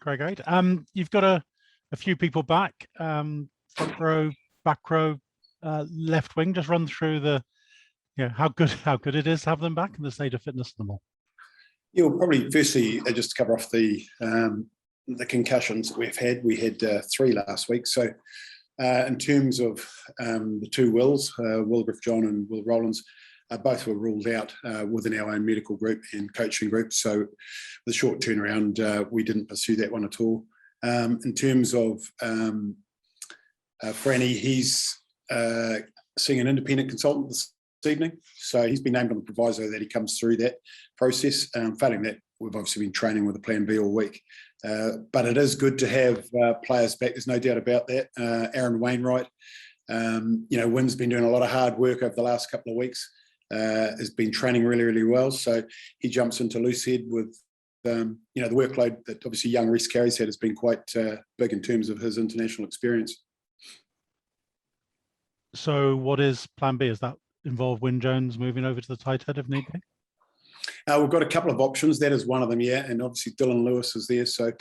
Great. You've got a few people back, front row, back row, left wing. Just run through how good it is to have them back and the state of fitness of them all. Yeah, well, probably firstly, just to cover off the concussions that we've had. We had 3 last week. So in terms of the 2 Wills, Will Griff-John and Will Rowlands, both were ruled out within our own medical group and coaching group. So the short turnaround, we didn't pursue that one at all. In terms of Franny, he's seeing an independent consultant this evening. So he's been named on the proviso that he comes through that process. Failing that, we've obviously been training with a plan B all week. But it is good to have players back. There's no doubt about that. Aaron Wainwright, Wynn's been doing a lot of hard work over the last couple of weeks. Has been training really, really well. So he jumps into loose head with, the workload that obviously young Reece Carey's had has been quite big in terms of his international experience. So what is plan B? Does that involve Wyn Jones moving over to the tight head if need be? We've got a couple of options. That is one of them, yeah. And obviously Dylan Lewis is there. So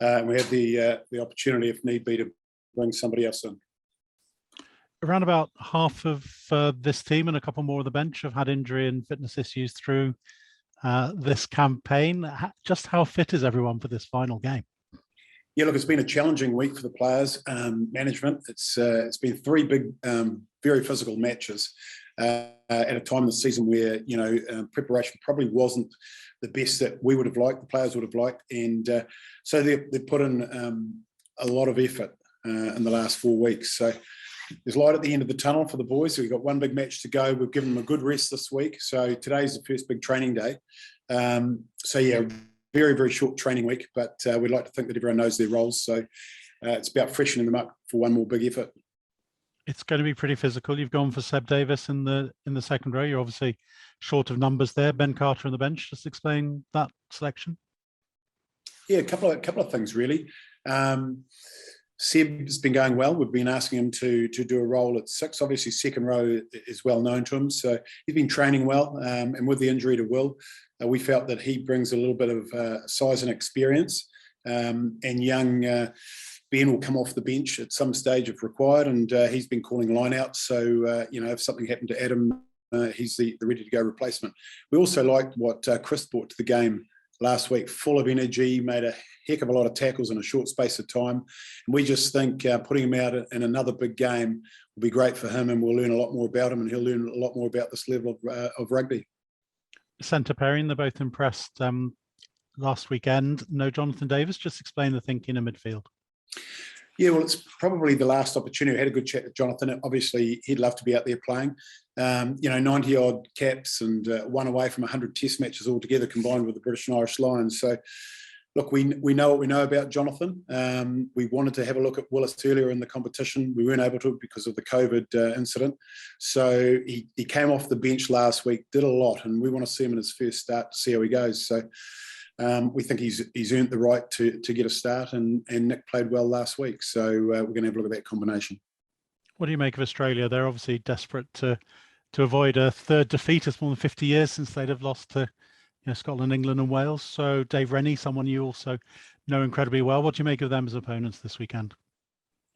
we have the opportunity, if need be, to bring somebody else in. Around about half of this team and a couple more of the bench have had injury and fitness issues through this campaign. Just how fit is everyone for this final game? Yeah, look, it's been a challenging week for the players, management. It's been 3 big, very physical matches at a time in the season where, preparation probably wasn't the best that we would have liked, the players would have liked. And so they've put in a lot of effort in the last 4 weeks. So there's light at the end of the tunnel for the boys. So we've got 1 big match to go. We've given them a good rest this week. So today's the first big training day. Very, very short training week, but we'd like to think that everyone knows their roles. So it's about freshening them up for 1 more big effort. It's going to be pretty physical. You've gone for Seb Davis in the second row. You're obviously short of numbers there. Ben Carter on the bench. Just explain that selection. Yeah, a couple of things really. Seb's been going well. We've been asking him to do a role at 6. Obviously, second row is well known to him, so he's been training well. And with the injury to Will, we felt that he brings a little bit of size and experience. And young Ben will come off the bench at some stage if required, and he's been calling lineouts. So if something happened to Adam, he's the ready-to-go replacement. We also liked what Chris brought to the game last week, full of energy, made a heck of a lot of tackles in a short space of time. And we just think putting him out in another big game will be great for him, and we'll learn a lot more about him, and he'll learn a lot more about this level of rugby. Centre pairing, they're both impressed last weekend. No Jonathan Davis. Just explain the thinking in midfield. Yeah, well, it's probably the last opportunity. I had a good chat with Jonathan. Obviously, he'd love to be out there playing. 90-odd caps and 1 away from 100 test matches altogether combined with the British and Irish Lions. So, look, we know what we know about Jonathan. We wanted to have a look at Willis earlier in the competition. We weren't able to because of the COVID incident. So he came off the bench last week, did a lot, and we want to see him in his first start to see how he goes. So we think he's earned the right to get a start, and Nick played well last week. So we're going to have a look at that combination. What do you make of Australia? They're obviously desperate to avoid a third defeat. It's more than 50 years since they'd have lost to Scotland, England and Wales. So Dave Rennie, someone you also know incredibly well. What do you make of them as opponents this weekend?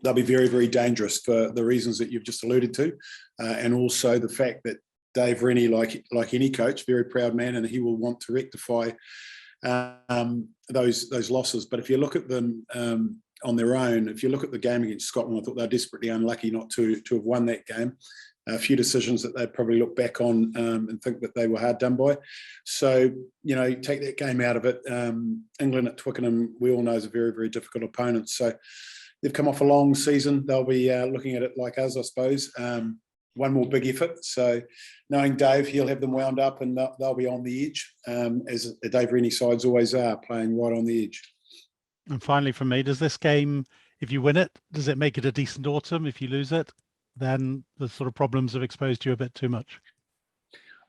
They'll be very, very dangerous for the reasons that you've just alluded to. And also the fact that Dave Rennie, like any coach, very proud man, and he will want to rectify those losses. But if you look at them on their own, if you look at the game against Scotland, I thought they were desperately unlucky not to have won that game. A few decisions that they'd probably look back on and think that they were hard done by. So, take that game out of it. England at Twickenham, we all know, is a very, very difficult opponent. So they've come off a long season. They'll be looking at it like us, I suppose. 1 more big effort. So knowing Dave, he'll have them wound up and they'll be on the edge, as the Dave Rennie sides always are, playing right on the edge. And finally, from me, does this game, if you win it, does it make it a decent autumn? If you lose it, then the sort of problems have exposed you a bit too much?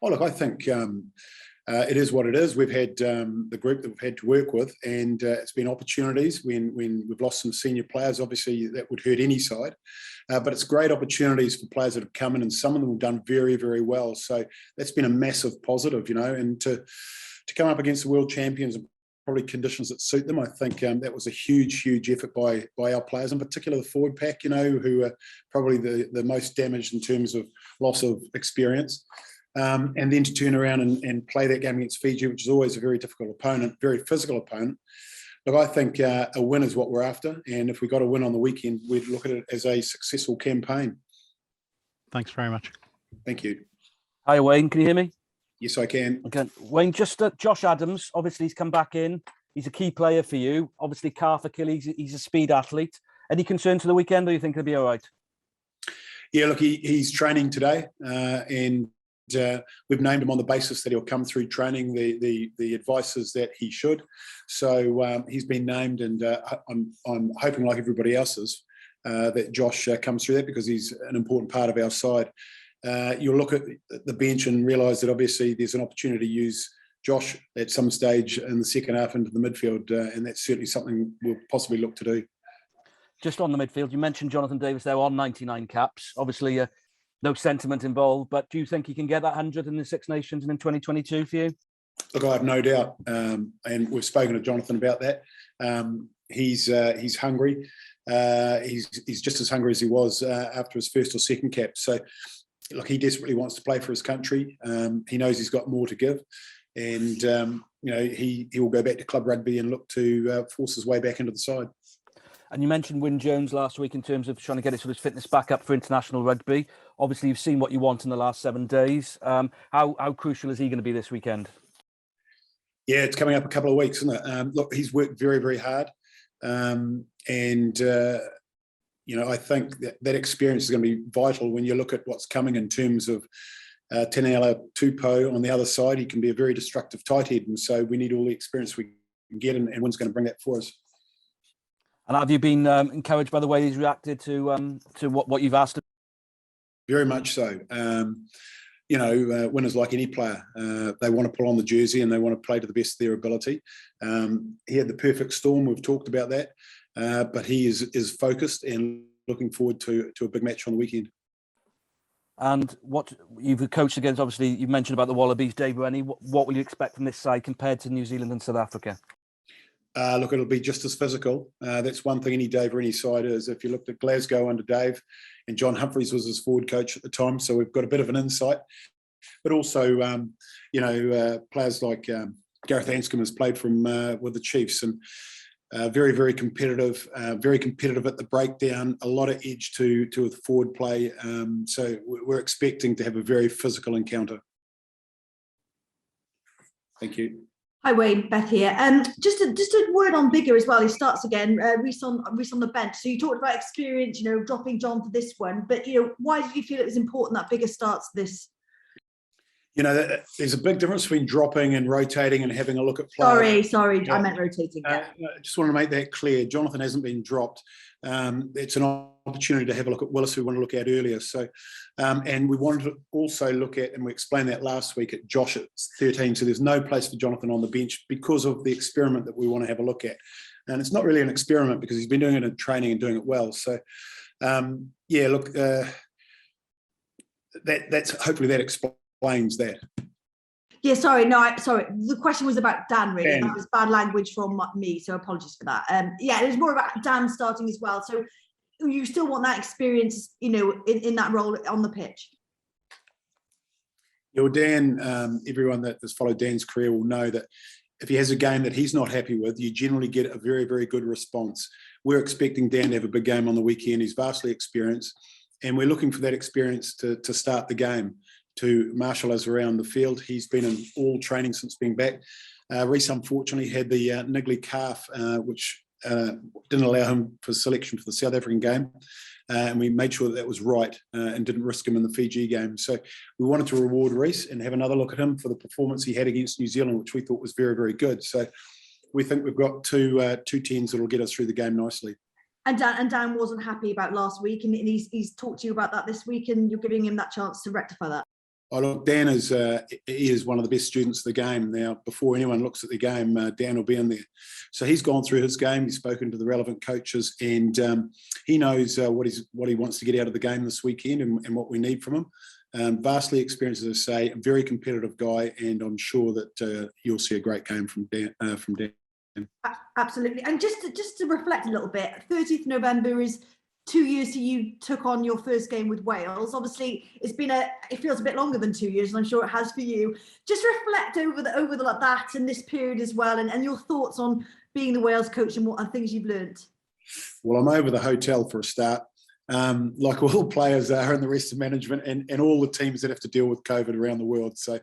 Oh, look, I think it is what it is. We've had the group that we've had to work with, and it's been opportunities. When we've lost some senior players, obviously that would hurt any side. But it's great opportunities for players that have come in, and some of them have done very, very well. So that's been a massive positive, and to come up against the world champions and probably conditions that suit them. I think that was a huge effort by our players, in particular the forward pack, who are probably the most damaged in terms of loss of experience. And then to turn around and play that game against Fiji, which is always a very difficult opponent, very physical opponent. Look, I think a win is what we're after. And if we got a win on the weekend, we'd look at it as a successful campaign. Thanks very much. Thank you. Hi, Wayne. Can you hear me? Yes, I can. Okay. Wayne, just Josh Adams, obviously he's come back in. He's a key player for you. Obviously, calf Achilles, he's a speed athlete. Any concerns for the weekend, or you think he'll be all right? Yeah, look, he's training today, and we've named him on the basis that he'll come through training. The advice is that he should. So he's been named, and I'm hoping, like everybody else is, that Josh comes through that, because he's an important part of our side. You'll look at the bench and realise that obviously there's an opportunity to use Josh at some stage in the second half into the midfield, and that's certainly something we'll possibly look to do. Just on the midfield, you mentioned Jonathan Davis there on 99 caps. Obviously, no sentiment involved, but do you think he can get that 100 in the Six Nations and in 2022 for you? Look, I have no doubt, and we've spoken to Jonathan about that. He's hungry. He's just as hungry as he was after his first or second cap. So, look, he desperately wants to play for his country. He knows he's got more to give, and he will go back to club rugby and look to force his way back into the side. And you mentioned Wyn Jones last week in terms of trying to get his sort of fitness back up for international rugby. Obviously, you've seen what you want in the last 7 days. How crucial is he going to be this weekend? Yeah, it's coming up a couple of weeks, isn't it? Look, he's worked very hard, and I think that experience is going to be vital when you look at what's coming in terms of Tenela Tupou on the other side. He can be a very destructive tight head, and so we need all the experience we can get, and Wyn's going to bring that for us. And have you been encouraged by the way he's reacted to what you've asked him? Very much so. Wyn is like any player. They want to pull on the jersey and they want to play to the best of their ability. He had the perfect storm. We've talked about that. But he is focused and looking forward to a big match on the weekend. And what you've coached against, obviously, you mentioned about the Wallabies, Dave Rennie. What will you expect from this side compared to New Zealand and South Africa? Look, it'll be just as physical. That's one thing any Dave Rennie side is. If you looked at Glasgow under Dave, and John Humphreys was his forward coach at the time, so we've got a bit of an insight. But also, players like Gareth Anscombe has played with the Chiefs, and very competitive, at the breakdown, a lot of edge to the forward play. So we're expecting to have a very physical encounter. Thank you. Hi Wayne, Beth here. Just a word on Biggar as well. He starts again. Reece on the bench. So you talked about experience, dropping John for this one. But why did you feel it was important that Biggar starts this? There's a big difference between dropping and rotating and having a look at players. Sorry, I meant rotating. Yeah. I just want to make that clear. Jonathan hasn't been dropped. It's an opportunity to have a look at Willis, who we want to look at earlier. So, and we wanted to also look at, and we explained that last week, at Josh at 13. So there's no place for Jonathan on the bench because of the experiment that we want to have a look at. And it's not really an experiment because he's been doing it in training and doing it well. So, that's hopefully that explains that. Yeah, sorry. The question was about Dan, really. Dan. That was bad language from me, so apologies for that. It was more about Dan starting as well. So you still want that experience, in that role on the pitch? Yeah, well, Dan, everyone that has followed Dan's career will know that if he has a game that he's not happy with, you generally get a very good response. We're expecting Dan to have a big game on the weekend. He's vastly experienced, and we're looking for that experience to start the game, to marshal us around the field. He's been in all training since being back. Reece unfortunately had the niggly calf, which didn't allow him for selection for the South African game. And we made sure that was right and didn't risk him in the Fiji game. So we wanted to reward Reece and have another look at him for the performance he had against New Zealand, which we thought was very good. So we think we've got two 10s that will get us through the game nicely. And Dan wasn't happy about last week, and he's talked to you about that this week, and you're giving him that chance to rectify that. Oh, look, Dan is one of the best students of the game. Now, before anyone looks at the game, Dan will be in there. So he's gone through his game. He's spoken to the relevant coaches, and he knows what he wants to get out of the game this weekend and what we need from him. Vastly experienced, as I say, a very competitive guy, and I'm sure that you'll see a great game from Dan. Absolutely. And just to reflect a little bit, 30th November is 2 years till you took on your first game with Wales. Obviously, it feels a bit longer than 2 years, and I'm sure it has for you. Just reflect over that and this period as well, and your thoughts on being the Wales coach and what things you've learned. Well, I'm over the hotel for a start, like all players are and the rest of management and all the teams that have to deal with COVID around the world. So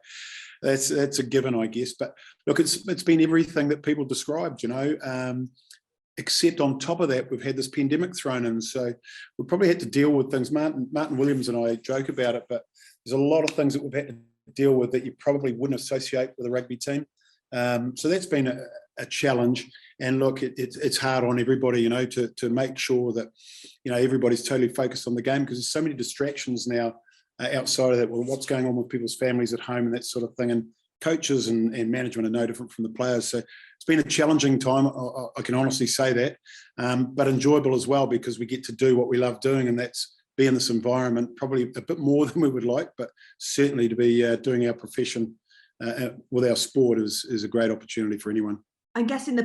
that's a given, I guess. But look, it's been everything that people described, except on top of that, we've had this pandemic thrown in. So we probably had to deal with things. Martin Williams and I joke about it, but there's a lot of things that we've had to deal with that you probably wouldn't associate with a rugby team. So that's been a challenge. And look, it's hard on everybody, to make sure that, everybody's totally focused on the game, because there's so many distractions now outside of that. Well, what's going on with people's families at home and that sort of thing. And coaches and management are no different from the players. So it's been a challenging time. I can honestly say that, but enjoyable as well, because we get to do what we love doing, and that's be in this environment, probably a bit more than we would like, but certainly to be doing our profession with our sport is a great opportunity for anyone. I'm guessing the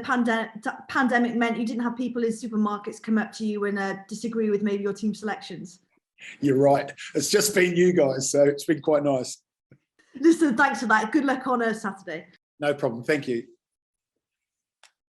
pandemic meant you didn't have people in supermarkets come up to you and disagree with maybe your team selections. You're right. It's just been you guys, so it's been quite nice. Listen, thanks for that. Good luck on Saturday. No problem. Thank you.